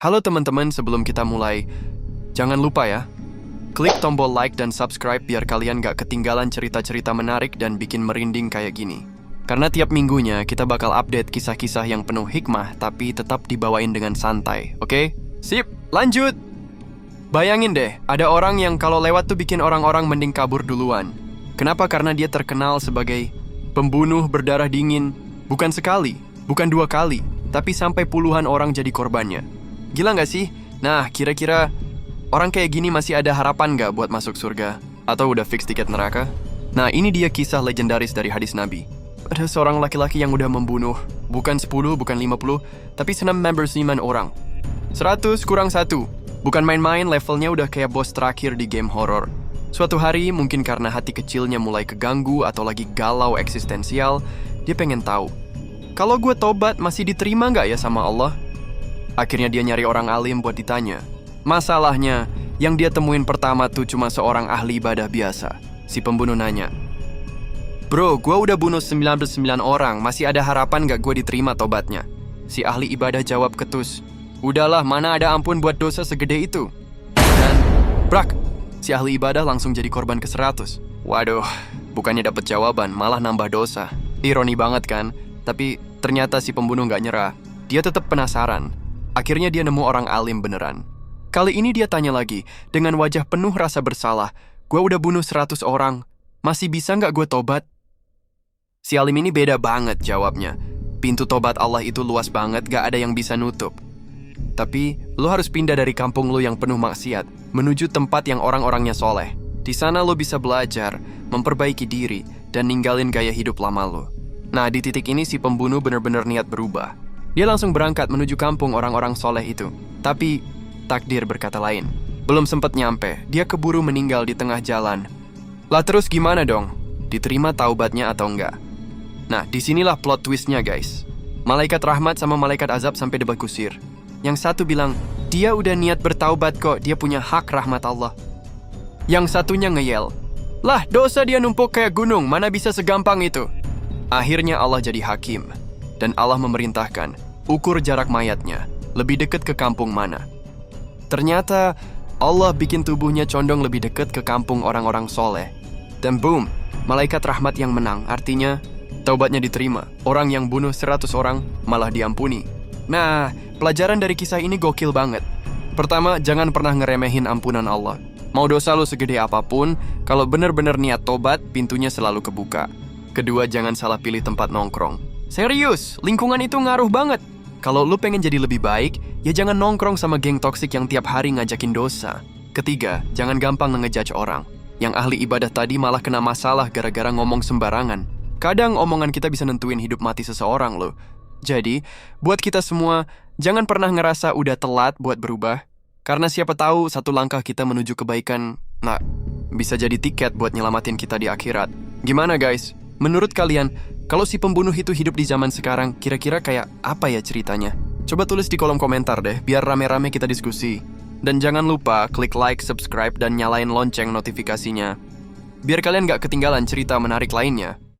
Halo teman-teman, sebelum kita mulai, jangan lupa ya, klik tombol like dan subscribe biar kalian gak ketinggalan cerita-cerita menarik dan bikin merinding kayak gini. Karena tiap minggunya kita bakal update kisah-kisah yang penuh hikmah tapi tetap dibawain dengan santai, oke? Sip, lanjut! Bayangin deh, ada orang yang kalau lewat tuh bikin orang-orang mending kabur duluan. Kenapa? Karena dia terkenal sebagai pembunuh berdarah dingin. Bukan sekali, bukan 2 kali, tapi sampai puluhan orang jadi korbannya. Gila nggak sih? Nah, kira-kira orang kayak gini masih ada harapan nggak buat masuk surga? Atau udah fix tiket neraka? Nah, ini dia kisah legendaris dari hadis Nabi. Ada seorang laki-laki yang udah membunuh, bukan 10, bukan 50, tapi 6 members iman orang. 100 kurang 1. Bukan main-main, levelnya udah kayak bos terakhir di game horror. Suatu hari, mungkin karena hati kecilnya mulai keganggu atau lagi galau eksistensial, dia pengen tahu, kalau gue tobat masih diterima nggak ya sama Allah? Akhirnya dia nyari orang alim buat ditanya. Masalahnya, yang dia temuin pertama tuh cuma seorang ahli ibadah biasa. Si pembunuh nanya, "Bro, gue udah bunuh 99 orang, masih ada harapan gak gue diterima tobatnya?" Si ahli ibadah jawab ketus, "Udahlah, mana ada ampun buat dosa segede itu." Dan, brak, si ahli ibadah langsung jadi korban ke-100. Waduh, bukannya dapet jawaban, malah nambah dosa. Ironi banget kan? Tapi ternyata si pembunuh gak nyerah. Dia tetap penasaran. Akhirnya dia nemu orang alim beneran. Kali ini dia tanya lagi, dengan wajah penuh rasa bersalah, "Gue udah bunuh 100 orang, masih bisa nggak gue tobat?" Si alim ini beda banget jawabnya. Pintu tobat Allah itu luas banget, gak ada yang bisa nutup. Tapi, lo harus pindah dari kampung lo yang penuh maksiat, menuju tempat yang orang-orangnya soleh. Di sana lo bisa belajar, memperbaiki diri, dan ninggalin gaya hidup lama lo. Nah, di titik ini si pembunuh bener-bener niat berubah. Dia langsung berangkat menuju kampung orang-orang soleh itu. Tapi, takdir berkata lain. Belum sempat nyampe, dia keburu meninggal di tengah jalan. Lah terus gimana dong? Diterima taubatnya atau enggak? Nah, disinilah plot twistnya guys. Malaikat rahmat sama malaikat azab sampai debat kusir. Yang satu bilang, dia udah niat bertaubat kok, dia punya hak rahmat Allah. Yang satunya ngeyel, "Lah, dosa dia numpuk kayak gunung, mana bisa segampang itu?" Akhirnya Allah jadi hakim. Dan Allah memerintahkan, ukur jarak mayatnya, lebih dekat ke kampung mana. Ternyata, Allah bikin tubuhnya condong lebih dekat ke kampung orang-orang soleh. Dan boom, malaikat rahmat yang menang, artinya taubatnya diterima. Orang yang bunuh 100 orang malah diampuni. Nah, pelajaran dari kisah ini gokil banget. Pertama, jangan pernah ngeremehin ampunan Allah. Mau dosa lo segede apapun, kalau bener-bener niat tobat, pintunya selalu kebuka. Kedua, jangan salah pilih tempat nongkrong. Serius, lingkungan itu ngaruh banget. Kalau lu pengen jadi lebih baik, ya jangan nongkrong sama geng toksik yang tiap hari ngajakin dosa. Ketiga, jangan gampang ngejudge orang. Yang ahli ibadah tadi malah kena masalah gara-gara ngomong sembarangan. Kadang omongan kita bisa nentuin hidup mati seseorang loh. Jadi, buat kita semua, jangan pernah ngerasa udah telat buat berubah. Karena siapa tahu satu langkah kita menuju kebaikan, nah, bisa jadi tiket buat nyelamatin kita di akhirat. Gimana guys? Menurut kalian, kalau si pembunuh itu hidup di zaman sekarang, kira-kira kayak apa ya ceritanya? Coba tulis di kolom komentar deh, biar rame-rame kita diskusi. Dan jangan lupa klik like, subscribe, dan nyalain lonceng notifikasinya. Biar kalian gak ketinggalan cerita menarik lainnya.